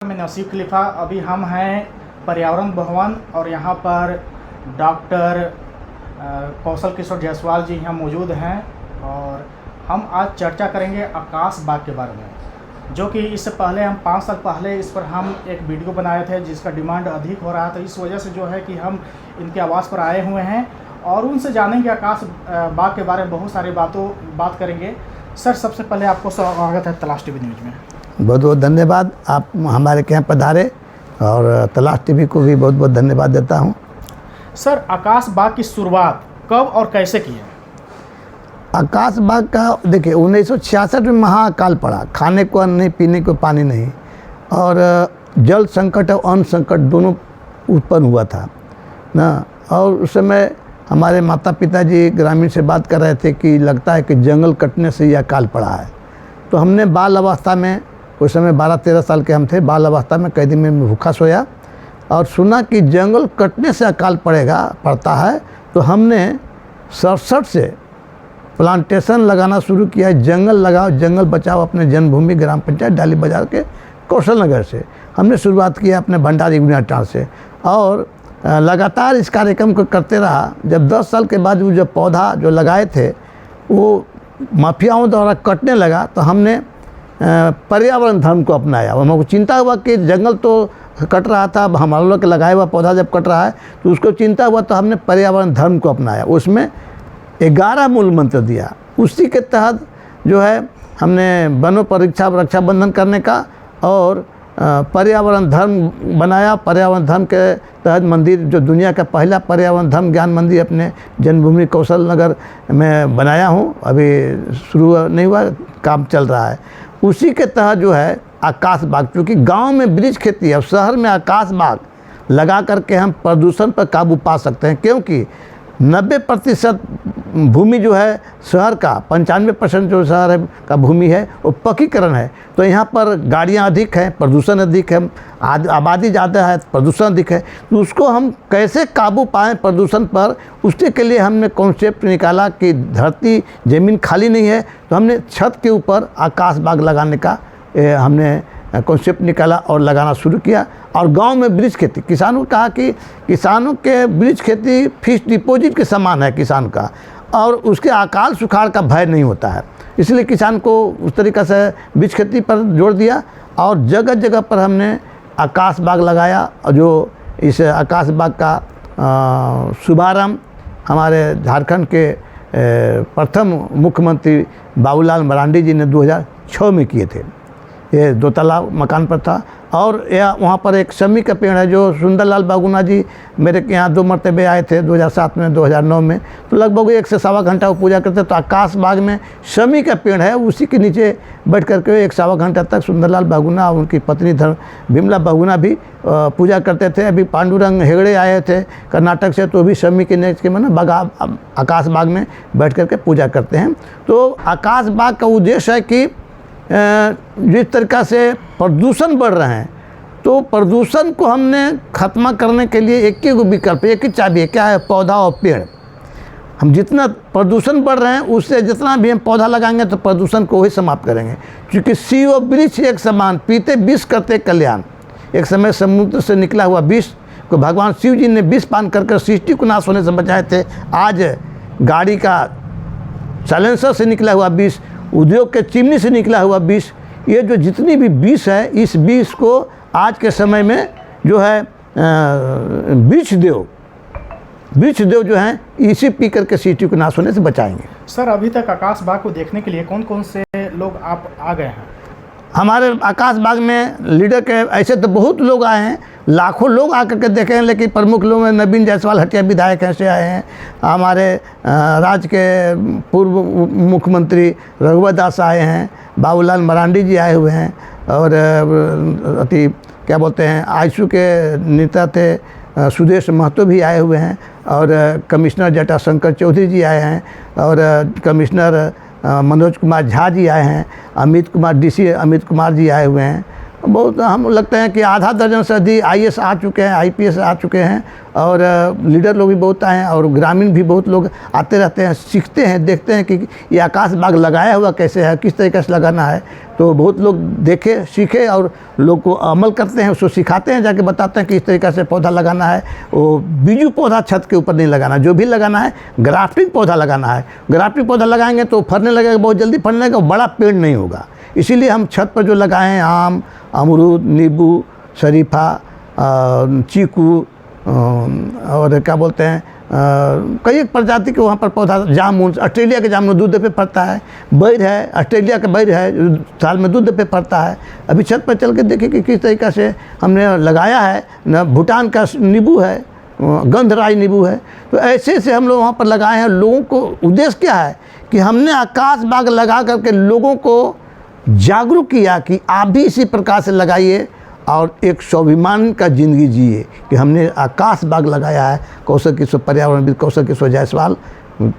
मैं नसीब खलीफा। अभी हम हैं पर्यावरण भवन और यहाँ पर डॉक्टर कौशल किशोर जायसवाल जी यहाँ मौजूद हैं और हम आज चर्चा करेंगे आकाश बाग के बारे में, जो कि इससे पहले हम 5 साल पहले इस पर हम एक वीडियो बनाए थे जिसका डिमांड अधिक हो रहा था। इस वजह से जो है कि हम इनके आवाज़ पर आए हुए हैं और उनसे जानेंगे आकाश बाग के बारे में, बहुत सारी बात करेंगे। सर, सबसे पहले आपको स्वागत है तलाश टीवी न्यूज़ में। बहुत बहुत धन्यवाद, आप हमारे यहाँ पधारे और तलाश टीवी को भी बहुत बहुत धन्यवाद देता हूँ। सर, आकाश बाग की शुरुआत कब और कैसे की है? आकाश बाग का देखिए 1966 में महाअकाल पड़ा, खाने को अन्न नहीं, पीने को पानी नहीं, और जल संकट और अन्न संकट दोनों उत्पन्न हुआ था ना। और उस समय हमारे माता पिताजी ग्रामीण से बात कर रहे थे कि लगता है कि जंगल कटने से यह अकाल पड़ा है। तो हमने बाल अवस्था में, उस समय 12-13 साल के हम थे, बाल अवस्था में कई दिन में भूखा सोया और सुना कि जंगल कटने से अकाल पड़ता है। तो हमने 67 से प्लांटेशन लगाना शुरू किया। जंगल लगाओ, जंगल बचाओ, अपने जन्मभूमि ग्राम पंचायत डाली बाजार के कौशल नगर से हमने शुरुआत किया, अपने भंडारी गुनियाटार से, और लगातार इस कार्यक्रम को करते रहा। जब 10 साल के बाद वो जो पौधा जो लगाए थे वो माफियाओं द्वारा कटने लगा तो हमने पर्यावरण धर्म को अपनाया। हमको चिंता हुआ कि जंगल तो कट रहा था, हमारे लोग लगाया हुआ पौधा जब कट रहा है तो उसको चिंता हुआ, तो हमने पर्यावरण धर्म को अपनाया। उसमें 11 मूल मंत्र दिया। उसी के तहत जो है हमने वनों पर रक्षाबंधन करने का और पर्यावरण धर्म बनाया। पर्यावरण धर्म के तहत मंदिर, जो दुनिया का पहला पर्यावरण धर्म ज्ञान मंदिर अपने जन्मभूमि कौशल नगर में बनाया हूँ। अभी शुरू नहीं हुआ, काम चल रहा है। उसी के तहत जो है आकाश बाग, क्योंकि गांव में वृक्ष खेती है और शहर में आकाश बाग लगा करके हम प्रदूषण पर काबू पा सकते हैं, क्योंकि 90% भूमि जो है शहर का, 95% जो शहर है का भूमि है वो पक्कीकरण है। तो यहाँ पर गाड़ियाँ अधिक हैं, प्रदूषण अधिक है, आबादी ज़्यादा है, प्रदूषण अधिक है। तो उसको हम कैसे काबू पाएँ प्रदूषण पर, उसके के लिए हमने कॉन्सेप्ट निकाला कि धरती ज़मीन खाली नहीं है, तो हमने छत के ऊपर आकाश बाग लगाने का हमने कॉन्सेप्ट निकाला और लगाना शुरू किया। और गांव में वृक्ष खेती, किसानों कहा कि किसानों के वृक्ष खेती फिक्स डिपॉजिट के समान है किसान का, और उसके अकाल सुखाड़ का भय नहीं होता है। इसलिए किसान को उस तरीक़े से वृक्ष खेती पर जोर दिया और जगह जगह पर हमने आकाश बाग लगाया। और जो इस आकाश बाग का शुभारम्भ हमारे झारखंड के प्रथम मुख्यमंत्री बाबूलाल मरांडी जी ने 2006 में किए थे। ये 2 तला मकान पर था। और यह वहाँ पर एक शमी का पेड़ है जो सुंदरलाल बागुना जी मेरे यहाँ 2 मरतबे आए थे, 2007 में, 2009 में। तो लगभग 1 से सवा घंटा वो पूजा करते। तो आकाश बाग में शमी का पेड़ है, उसी के नीचे बैठ करके 1 सवा घंटा तक सुंदरलाल बागुना और उनकी पत्नी विमला बागुना भी पूजा करते थे। अभी पांडुरंग हेगड़े आए थे कर्नाटक से, तो भी शमी के नीचे में ना आकाश बाग में बैठ करके पूजा करते हैं। तो आकाश बाग का उद्देश्य है कि जिस तरीक़ा से प्रदूषण बढ़ रहे हैं, तो प्रदूषण को हमने ख़त्म करने के लिए एक ही विकल्प, एक ही चाबी है, क्या है? पौधा और पेड़। हम जितना प्रदूषण बढ़ रहे हैं उससे जितना भी हम पौधा लगाएंगे तो प्रदूषण को ही समाप्त करेंगे। क्योंकि शिव और वृक्ष एक समान, पीते विष करते कल्याण। एक समय समुद्र से निकला हुआ विष को भगवान शिव जी ने विष पान कर सृष्टि को नाश होने से बचाए थे। आज गाड़ी का साइलेंसर से निकला हुआ विष, उद्योग के चिमनी से निकला हुआ विष, ये जो जितनी भी विष है, इस विष को आज के समय में जो है वृक्ष देव जो हैं इसी पी करके सृष्टि को नाश होने से बचाएंगे। सर, अभी तक आकाश बाग को देखने के लिए कौन कौन से लोग आप आ गए हैं? हमारे आकाश बाग में लीडर के ऐसे तो बहुत लोग आए हैं, लाखों लोग आकर के देखे हैं, लेकिन प्रमुख लोग में नवीन जायसवाल हटिया विधायक ऐसे आए हैं, हमारे राज्य के पूर्व मुख्यमंत्री रघुवर दास आए हैं, बाबूलाल मरांडी जी आए हुए हैं, और क्या बोलते हैं आईसू के नेता थे सुदेश महतो भी आए हुए हैं, और कमिश्नर जटाशंकर चौधरी जी आए हैं, और कमिश्नर मनोज कुमार झा जी आए हैं, अमित कुमार जी आए हुए हैं, बहुत हम लगते हैं कि आधा दर्जन से अधिक IAS आ चुके हैं, IPS आ चुके हैं, और लीडर लोग भी बहुत आए हैं, और ग्रामीण भी बहुत लोग आते रहते हैं, सीखते हैं, देखते हैं कि ये आकाश बाग लगाया हुआ कैसे है, किस तरीके से लगाना है। तो बहुत लोग देखे, सीखे और लोग को अमल करते हैं, उसको सिखाते हैं, जाके बताते हैं कि इस तरीक़े से पौधा लगाना है। वो बीजू पौधा छत के ऊपर नहीं लगाना, जो भी लगाना है ग्राफ्टिंग पौधा लगाना है। ग्राफ्टिंग पौधा लगाएंगे तो फलने लगेगा, बहुत जल्दी फलने लगेगा, बड़ा पेड़ नहीं होगा। इसीलिए हम छत पर जो लगाए हैं आम, अमरूद, नींबू, शरीफा, चीकू, और क्या बोलते हैं, कई एक प्रजाति के वहाँ पर पौधा, जामुन, ऑस्ट्रेलिया के जामुन दूध पे फलता है, बैर है, ऑस्ट्रेलिया का बैर है जो साल में दूध पे फलता है। अभी छत पर चल के देखिए कि किस तरीक़े से हमने लगाया है। न भूटान का नींबू है, गंधराज नींबू है। तो ऐसे से हम लोग वहाँ पर लगाए हैं। लोगों को उद्देश्य क्या है कि हमने आकाश बाग लगा करके लोगों को जागरूक किया कि आप भी इसी प्रकार से लगाइए और एक स्वाभिमान का ज़िंदगी जिए, कि हमने आकाश बाग लगाया है। कौशल किशोर पर्यावरणविद कौशल किशोर जायसवाल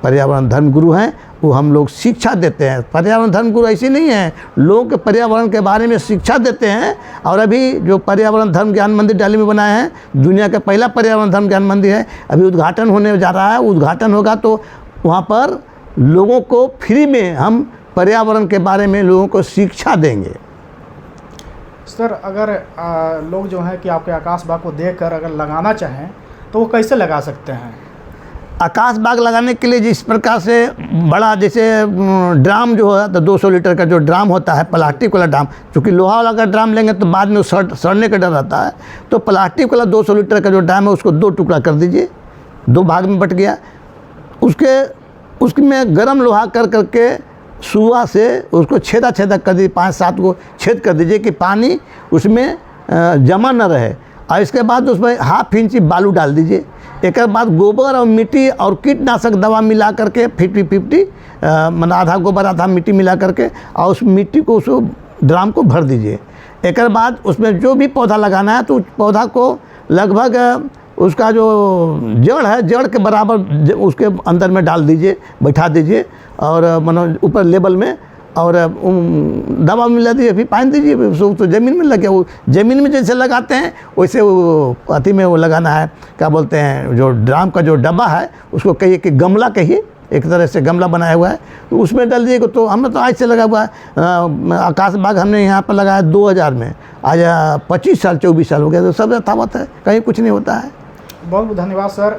पर्यावरण धर्मगुरु हैं, वो हम लोग शिक्षा देते हैं। पर्यावरण धर्मगुरु ऐसे नहीं हैं, लोगों के पर्यावरण के बारे में शिक्षा देते हैं। और अभी जो पर्यावरण धर्म ज्ञान मंदिर दिल्ली में बनाए हैं, दुनिया का पहला पर्यावरण धर्म ज्ञान मंदिर है, अभी उद्घाटन होने जा रहा है। उद्घाटन होगा तो वहाँ पर लोगों को फ्री में हम पर्यावरण के बारे में लोगों को शिक्षा देंगे। सर, अगर लोग जो हैं कि आपके आकाश बाग को देखकर अगर लगाना चाहें तो वो कैसे लगा सकते हैं? आकाश बाग लगाने के लिए जिस प्रकार से बड़ा, जैसे ड्राम जो है तो 200 लीटर का जो ड्राम होता है, प्लास्टिक वाला ड्राम, क्योंकि लोहा वाला का ड्राम लेंगे तो बाद में सड़ने का डर रहता है। तो प्लास्टिक वाला 200 लीटर का जो ड्राम है उसको 2 टुकड़ा कर दीजिए, 2 भाग में बट गया। उसमें गर्म लोहा कर करके सुआ से उसको छेदा कर दीजिए, 5-7 को छेद कर दीजिए कि पानी उसमें जमा न रहे। और इसके बाद उसमें 1/2 इंच बालू डाल दीजिए। एक बाद गोबर और मिट्टी और कीटनाशक दवा मिला करके 50-50 मतलब आधा गोबर आधा मिट्टी मिला करके, और उस मिट्टी को उस ड्राम को भर दीजिए। एक बाद उसमें जो भी पौधा लगाना है तो उस पौधा को लगभग उसका जो जड़ है, जड़ के बराबर उसके अंदर में डाल दीजिए, बैठा दीजिए, और मतलब ऊपर लेवल में, और दवा मिला दीजिए, फिर पानी दीजिए। उसको तो ज़मीन में लगे, वो ज़मीन में जैसे लगाते हैं वैसे वो अति में वो लगाना है। क्या बोलते हैं, जो ड्राम का जो डब्बा है उसको कहिए कि गमला कहिए, एक तरह से गमला बनाया हुआ है, तो उसमें डाल दीजिएगा। तो हमने तो आज से लगा हुआ है आकाश बाग, हमने यहाँ पर लगाया 2000 में, आज 25 साल 24 साल हो गया। तो सब यथावत है, कहीं कुछ नहीं होता है। बहुत बहुत धन्यवाद सर।